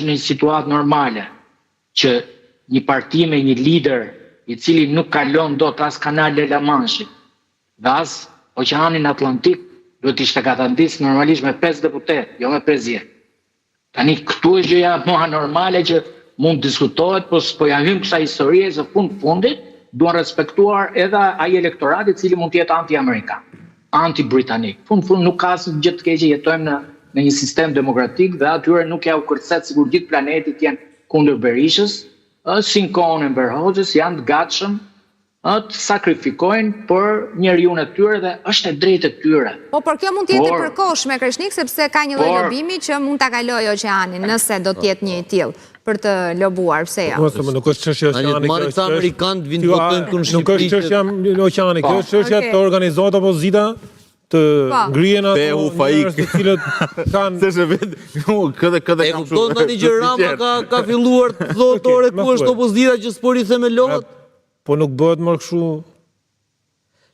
një situatë normale që një parti me një lider i cili nuk kalon dot as kanalin e La Manche dhe as Oqeanin Atlantik, duhet ishte gatandis normalisht me 5 deputet, jo me 50. Tani këtu është gjëja më anormale që mund diskutohet, po ja hym kësaj historie se fundit duan respektuar edhe ai elektorati i cili mund të jetë anti-amerikan, anti-britanik. Fund nuk ka asnjë gjë të keqe, jetojmë në një sistem demokratik dhe atyre nuk ja u kërcet sikur gjithë planetit janë kundër Berishës, si në kohën e Enver Hoxhës janë të gatshëm të sakrifikojnë për njeriun e tyre dhe është e drejtë e tyre. Po, por kjo mund të jetë përkohshme, Kreshnik, sepse ka një lloj lobimi që mund ta kalojë Oqeanin, nëse do të jetë një i tillë për të lobuar, pse jo? Nuk është çështje Oqeani. Marrë këta amerikanë vinë votojnë kundër Shqipërisë. Nuk është çështja Oqeani, kjo është çështja të organizohet opozita të ngrihen ato njerëz të cilët kanë këtë kam shumë. E kupton që Rama ka filluar të thotë ore ku është opozita që s'po rrithe me lodh? Po nuk bëhet më kështu.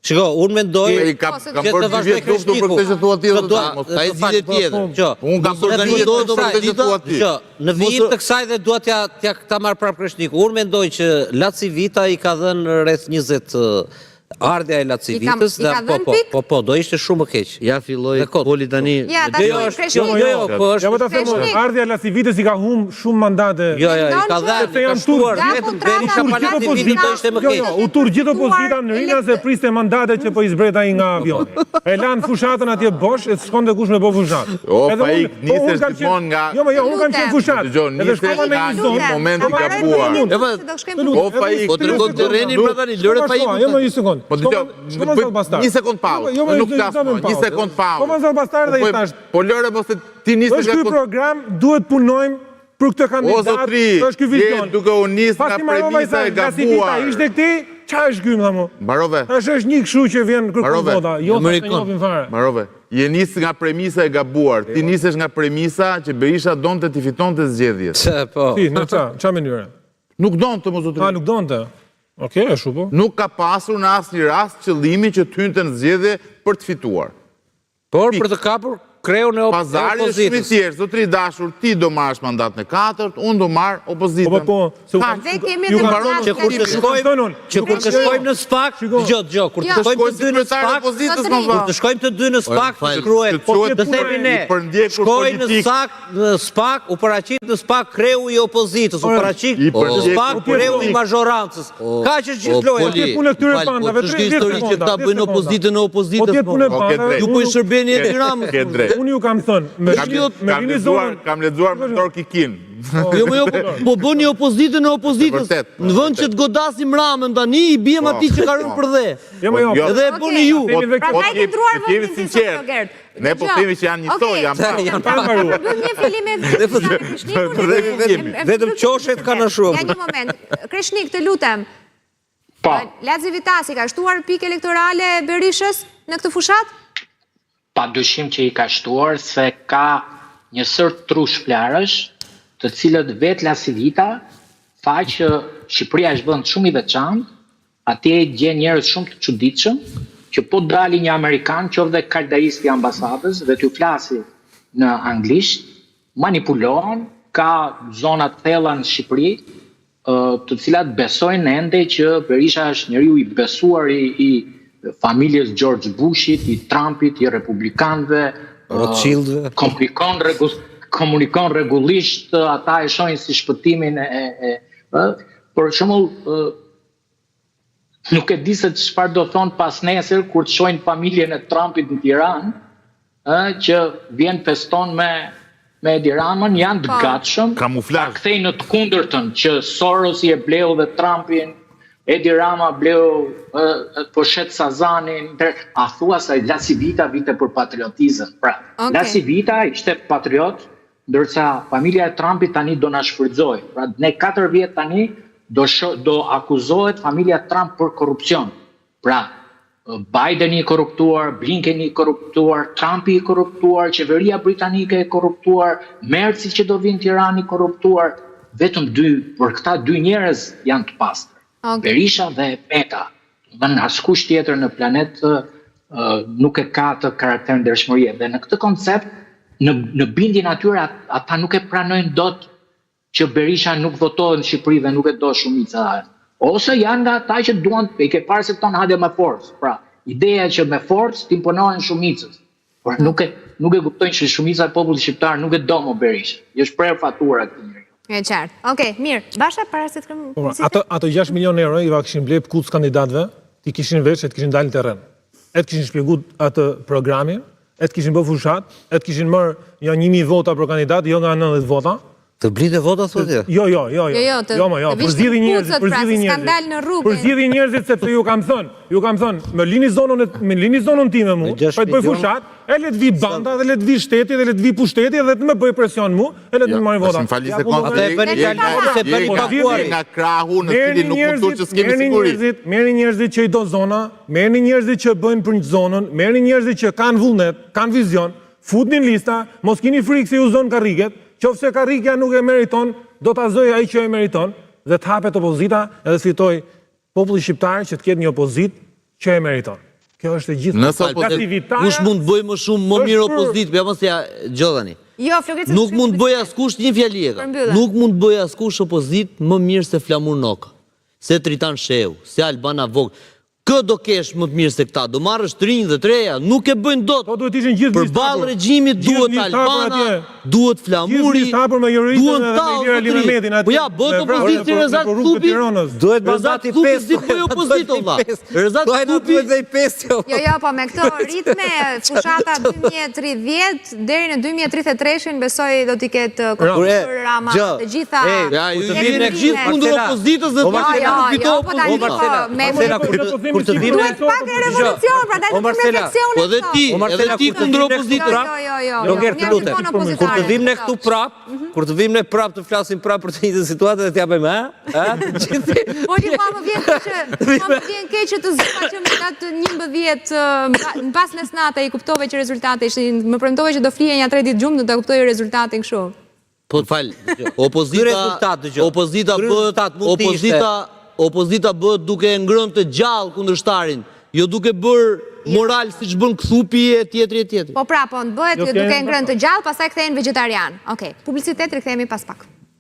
Shiko, unë mendoj kam bërë 2 vjet luftu për këtë që thua ti. Ka një zgjidhje tjetër. Unë kam organizuar për këtë që thua ti. Në vijim të kësaj dhe dua t'ja marr prapë Kreshniku. Unë mendoj që Laci Vita i ka dhënë rreth 20 ardhja e Lacivitës dhe po, do ishte shumë më keq. Ja filloi Poli tani. Po ta them, ardhja e Lacivitës i ka humb shumë mandate. Jo, i ka dhënë shtuar vetëm Berisha Palati Vita do ishte më keq. U tur gjithë opozita në Rina se priste mandatet që po i zbret ai nga avioni. E lan fushatën atje bosh e shkonte kush me bë fushat. Edhe nisesh gjithmonë nga. Jo, unë kam qenë fushat. Edhe shkova në një zonë moment i gabuar. O Faik, po tregon terrenin pra tani, lëre Faik. Jo, një sekond. Po një sekond pauzë, nuk flasë, një sekond pauzë. Po më zërë bastar dhe i thash. Po lëre mos ti nisë nga... është ky program, duhet punojmë për këtë kandidat, është ky vizion. Duke u nisë nga premisa e gabuar. Ishte këti, qa është ky, më thamu? Barove. është një këshu që vjen kërkun vota, jo të njofin fare. Barove, je nisë nga premisa e gabuar, ti nisesh nga premisa që Berisha donte t'i fitonte zgjedhjes. Si, në qa mënyre? Nuk donte, mo zotëri. Nuk donte. Oke, e shupo. Nuk ka pasur në asë një rast qëllimi që të hynte në zgjedhje për të fituar. Por për të kapur kreun e opozitës. Pazari është shumë i tjerë, zotëri dashur, ti do marrësh mandat në 4, unë do marrë opozitën. Që kur të shkojmë në SPAK, gjë, kur të shkojmë të dy në SPAK, shkruhet, të themi ne, shkojmë në SPAK, u paraqit në SPAK kreu i opozitës, u paraqit në SPAK kreu i mazhorancës. Ka që gjithë lojë. Po të shkë histori që ta bëjnë opozitën në opozitës, ju po i shërbeni e Tiranës. Unë ju kam thënë, kam lexuar me Torki Kin. Po bëni opozitën në opozitës, në vend që të godasim Ramën tani, i biem atij që ka rënë për dhe. Edhe e bëni ju. Jemi sinqertë. Ne po themi që janë njësoj, janë paruar. Bëjmë një fillim me vetëm qoshet kanë shumë. Ja një moment. Kreshnik, të lutem. Laci Vitasi ka shtuar pikë elektorale Berishës në këtë fushat? Pa dyshim që i ka shtuar se ka një sërt trush flarësh të cilët vetë Laci Vita tha që Shqipëria është vend shumë i veçantë, atje gjen njerëz shumë të çuditshëm që po dali një Amerikan qoftë kaldaisti i ambasadës dhe t'ju flasi në anglisht, manipulohen, ka zona të thella në Shqipëri, të cilat besojnë ende që Berisha është njeriu i besuar i familjes George Bushit, i Trumpit, i republikanëve, komunikon rregullisht, ata e shohin si shpëtimin për shembull nuk e di se çfarë do thonë pas nesër kur të shohin familjen e Trumpit në Tiranë, që vjen feston me Edi Ramën, janë të gatshëm, ta kthejnë në të kundërtën që Sorosi e bleu dhe Trumpin, Edi Rama bleu poshet Sazanin, a thua se Laci Vita vite për patriotizëm. Pra, Laci Vita ishte patriot, ndërsa familja e Trumpit tani do na shfrytëzoj. Pra, ne 4 vjet tani do akuzohet familja Trump për korrupsion. Pra, Bideni i korruptuar, Blinkeni i korruptuar, Trumpi i korruptuar, qeveria britanike i korruptuar, Merci që do vinë në Tiranë i korruptuar, vetëm për këta 2 njerëz janë të pastër. Berisha dhe Meta. Askush tjetër në planet nuk e ka të karakter ndershmërie. Dhe në këtë koncept, në bindjen atyre, ata nuk e pranojnë dot që Berisha nuk votohet në Shqipëri dhe nuk e do shumica. Ose janë nga ata që duan, i ke parë se tonë hadja me forcë. Pra, ideja që me forcë t'imponohen shumicës. Por nuk e kuptojnë që shumica e popullit shqiptar nuk e do më Berisha. Është prerë fatura këtë njëri. E qartë. Okej, mirë. Basha para se të kemi. Ato 6 milion euro i kishin blej kuc kandidatëve, ti kishin vesh e të kishin dalë në terren. E të kishin shpjeguar atë programin, e të kishin bërë fushat, e të kishin marrë 1000 vota për kandidat, jo nga 90 vota. Të blite vota, thotë? Jo, përzidhi njerëzit sepse ju kam thënë, me lini zonën time mu, pa të bëj fushat, e le të vi banda, dhe le të vi shteti, dhe le të vi pushteti, dhe të me bëj presion mu, e le të me marrë vota. Nga krahu në cilin nuk kuptur që s'kemi sigurit. Merni njerëzit që i do zona, merni njerëzit që bëjnë për një zonën, merni njerëzit që kanë vullnet, kanë vizion, futnin lista, mos kini frikë se ju zonë karriket, qofse karrikja nuk e meriton, do të azoj ai që e meriton, dhe të hapet opozita edhe të fitoj populli shqiptar që të ketë një opozit që e meriton. Kjo është e gjithë. Kush mund të bëj më shumë më mirë opozit, për mos ja gjodhani. Nuk mund të bëj askush një fjaliega. Nuk mund të bëj askush opozit më mirë se Flamur Noka, se Tritan Sheu, se Albana Vog. Kë do kesh më të mirë se këta, do marrësh 3 dhe 3, nuk e bëjnë dot. Për balë regjimit duhet Albana, duhet Flamuri, duhet ta. Po ja, bëhet opozit si Rezat Tupi, duhet mandati 5. Si bëj opozit, olla. Rezat Tupi. Jo, po me këto ritme, fushata 2030, deri në 2033, besoj do t'i ketë kërkur Rama, të gjitha... Ja, ju të vinë gjithë kundër opozitës dhe të Kur të dhimë duhet pak e revolucion, pra dalë të refleksionin. Po edhe ti kundër opozitës. Kur të dhimë ne këtu prap, kur të dhimë ne prap të flasim prap për të njëjtën situatë dhe t'ja bëjmë, Po që ma më vjen keq që të zëpa që më datë 11 në pas mesnate i kuptove që rezultate ishte, më premtove që do flije një 3 ditë gjumë dhe të kuptoj rezultatin kështu. Po falë, opozita bëhet duke ngrënë të gjallë kundërshtarin, jo duke bërë moral si që bën Kthupi e tjetri. Po pra, po në bëhet duke ngrënë të gjallë, pastaj kthehen vegetarian. Okej, publicitet rikthehemi pas pak.